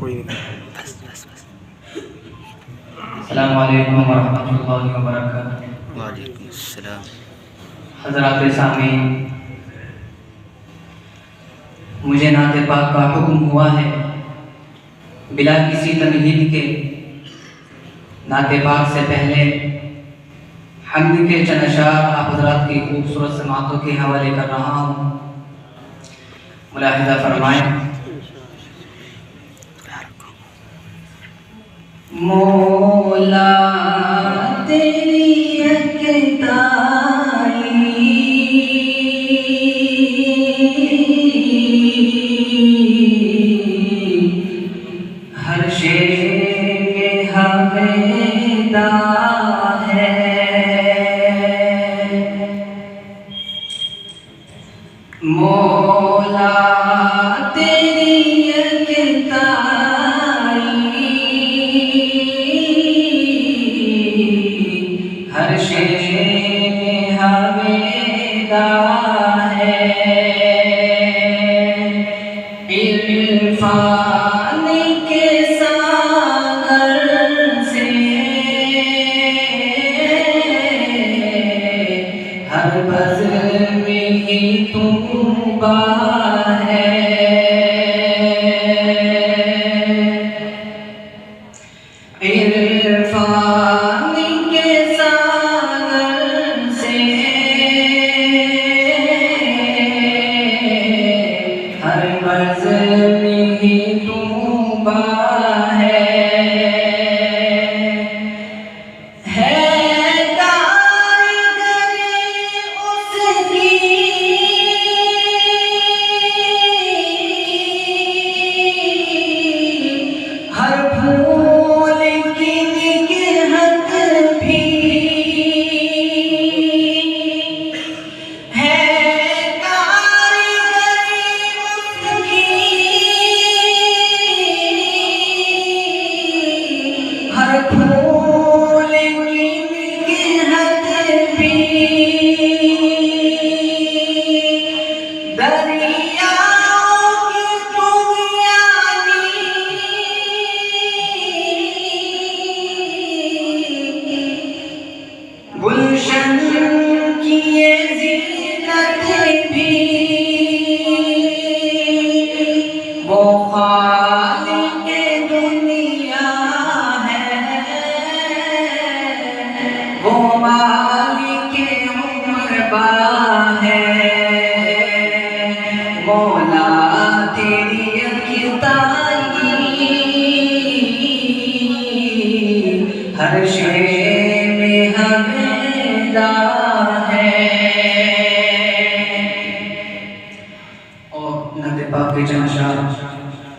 कोई नहीं, बस बस बस। अस्सलामु अलैकुम वरहमतुल्लाहि वबरकातुहू। वालेकुम अस्सलाम। हज़रात सामीन, मुझे नाते पाक का हुक्म हुआ है बिला किसी तमहीद के नाते पाक से पहले हम्द के चंद अशार आप हज़रात की खूबसूरत समातों के हवाले कर रहा हूँ। मुलाहिज़ा फरमाएं। मौला तेरी हर शेर में हवेदा है। मौला तेरी हर शेर में हवेदा है। इरफान के सागर से हर बज़्ल में ही तूबा है। इरफान के सागर से हर बज़्ल में ही तूबा है। हर फूल की निगहत भी है कारीगरी उसकी। हर फूल की निगहत भी गुलशन की ये ज़ीनत भी वो खालिक़े दुनिया है। वो मालिके उम्रबा है। मौला तेरी अक़ीदाई हर शेर में हवेदा है। और नाते पाक के चंद अशार